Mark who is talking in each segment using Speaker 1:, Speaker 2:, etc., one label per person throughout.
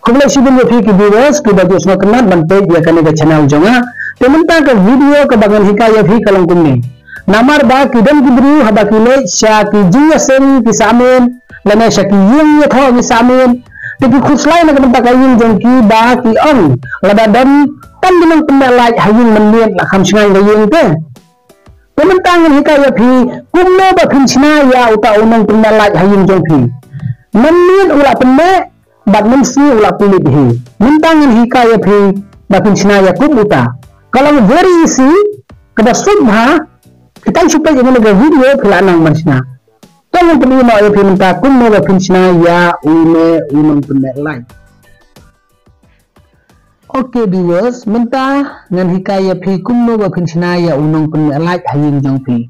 Speaker 1: Kumulai sibin yo ki viewers ki baju semua kenal ban page ya kan ke channel jonga tementan ke video ke bagian hikayat hi kalong kumni namar ba ki dan gibru haba ki le sya ki jiya sen ki samin lana sya ki yung ya thaw ki samin tapi khuslai na kan yung jong ki ba ki on lada dan tan dinang penalai hayung menlian la kham singai yung ke tementan hikayat hi kumno ba pinchna ya uta unang penalai hayung jong ki menlian ula penne bat mensi ulah kulit hi mentangan hikayat hi bakin sinaya kubuta kalau very easy kada subha kita supaya jangan ada video pelanang marsna tolong perlu mau ayo minta kun mau bakin sinaya unang penelai. Oke viewers mentah ngan hikayat hi kun mau bakin sinaya unang penelai haying jong pi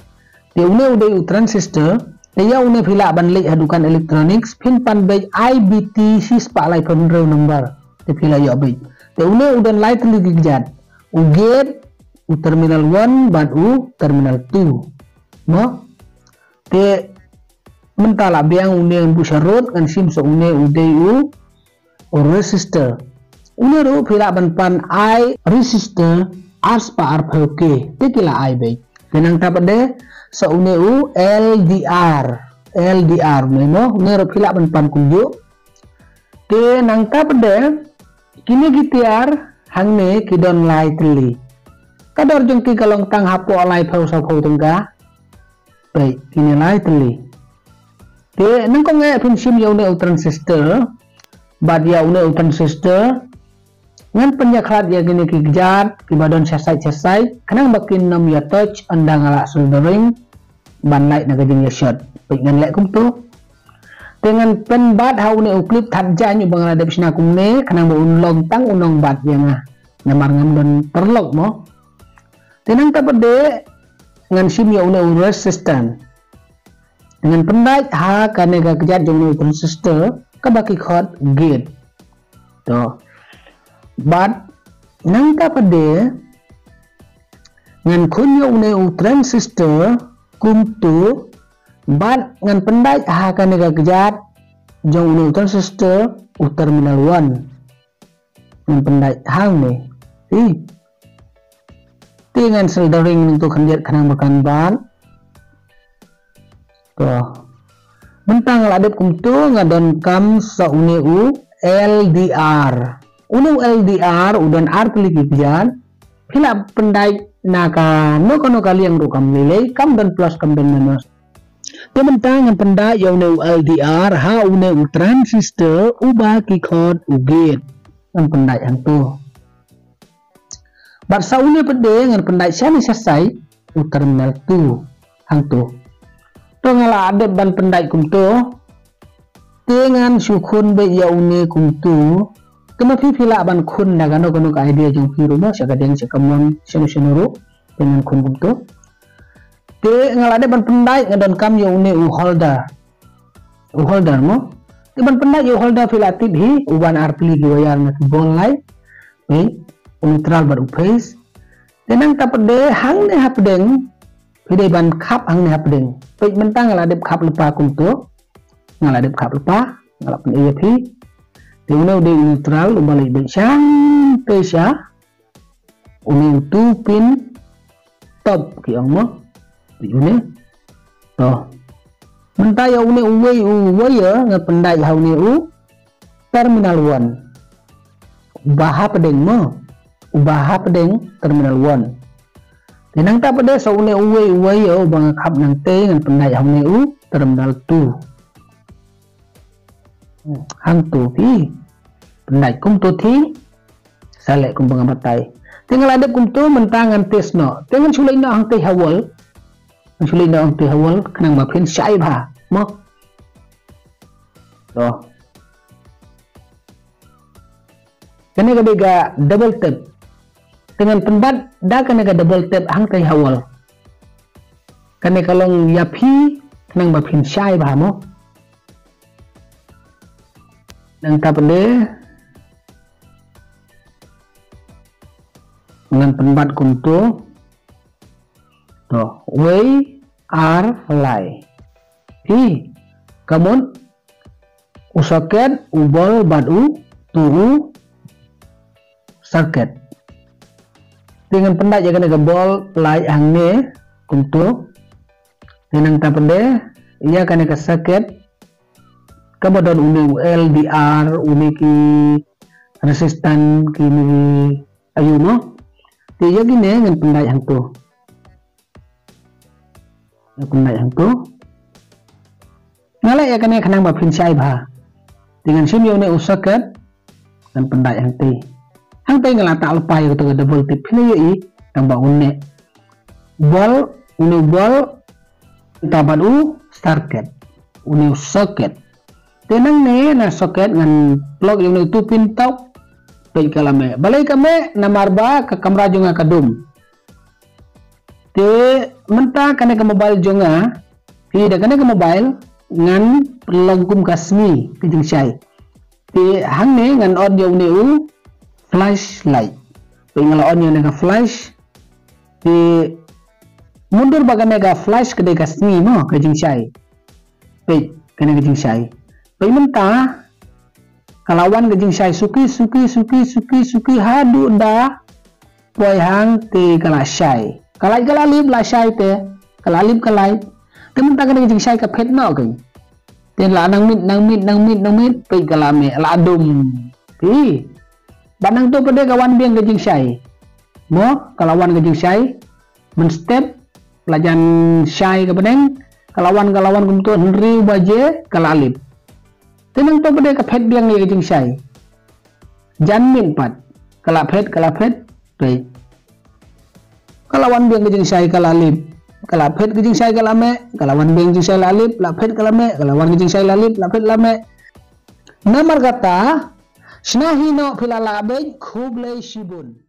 Speaker 1: dia udah transistor dia une phila ban lek hadukan electronics pin pan bej IBT sispa lai pemreu number te phila yo bej te une udan light lagi gejat u gate u terminal 1 ban u terminal 2 no te mentala biang une bu syarut kan sim so une ude u resistor une ro phila ban pan I resistor aspa arphoke te kila I bej tenang tapade sa une u LDR meno nero phila ban pan kunju te nangka pede kini gitiar hangne kidon lai teli kador jong ki kalong tang hapo lai phau sa phau tengka baik kini lai teli te nang ko nge pun sim ya une transistor bad ya une transistor ngan penyakrat ya gini ki gejat ki badon sesai kanang bakin nam ya touch andang ala soldering ban light na gajing ya shot ngan lek kum tu dengan pen bat hau ne uklip that janyu bang ada bisna kum ne kanang ba unlong tang unong bat yang nyamar ngam don perlok mo tenang ta pede ngan sim ya une resistant dengan pendat ha kanega gejat jong transistor ka baki khot gate to but nangka pede ngan kunyo une transistor kumtu but ngan pendai akan nega gejat jong une transistor u terminal 1 ngan pendai hang ne ti ngan soldering untuk kanjat kanang makan ban to mentang ladep kumtu ngadon kam sa une u LDR unung LDR udan artli kipian pila pendai naka no kono kali yang rukam nilai kam dan plus kam dan minus tementang yang pendai yang ne LDR ha une transistor ubah ki code ugit yang pendai yang tu bar saune pede ngan pendai siani selesai u terminal 2 hang tu to ngala ade ban pendai kum tu dengan syukun be ya une kum tu kena phila ban khun na gano gano ka idea jong firu mo sa gadeng sa kamon senu dengan khun bumto te ngalade ban pendai ngadon kam yo une u holder mo te ban pendai yo holder phila tip hi uban arpli gi wayar na bol lai neutral bar u phase tenang ta pede hang ne hapdeng pide ban khap hang ne hapdeng pe mentang ngalade khap lepa kumto ngalade khap lepa ngalap EFP Tengok udah neutral, balik bersang, pesya, uni tu pin top kiong mo, ini, toh, mentah ya uni uwe ya, ngependai hau ni u terminal 1, ubah pedeng mo, ubah pedeng terminal 1, tenang tak pada so uni uwe ya, bang kap nanti ngependai hau ni u terminal 2. Hang tu pi pendai kum tu thi salek kum pengabatai tinggal ada kum tu mentangan tes no dengan sulai no hang teh hawal kenang bapin syai ba mo to kene ga double tap dengan penbat da kene ga double tap hang teh hawal kene kalong yapi kenang bapin syai ba mo nang tapende dengan penbat kuntu to way are lie kamun usoket ubol badu tu circuit. Dengan pendek jangan ke bol light hang ne kum tu. Dengan tapende ia kan ke circuit. Kemudian uni LDR uni ki resistan ki ni ayu no. Dia gini dengan pendek hang tu. Pendek hang tu. Ngalai ya kan kenang ba prinsai ba. Dengan sim yo ne circuit dan pendek hang ti. Hang ti ngala tak lepai tu ke voltage pilih i yang ba une. Bol uni bol tabat u circuit. Uni circuit. Tenang ne na socket ngan plug yang itu pintau pe kalame. Balai kame na marba ka kamera jonga kadum. Te menta kane ke mobile jonga. Ti da kane ke mobile ngan pelogum kasmi kijing syai. Ti hang ne ngan on jong ne u flashlight. Pe ngala on ne ka flash. Ti mundur bagame ka flash kede kasmi no kijing syai. Pe kane kijing syai. Menta kalawan gejing syai suki hadu da poi hang te kala syai kala lib la syai te kala lib kalai te menta kan gejing syai ka phet no ke te la nang mit pe kala me la adum pi banang tu pede kawan biang gejing syai mo kalawan gejing syai men step pelajan syai ka pedeng kalawan kum tu henry baje kala lib. Tenang tu pada kapet biang ni gejing syai. Jan min pat. Kalapet. Baik. Kalawan biang gejing syai kalalip. Kalapet gejing syai kalame. Kalawan biang gejing syai lalip. Lapet kalame. Kalawan gejing syai lalip. Lapet lame. Namar kata. Snahi no pilala abej. Khublai shibun.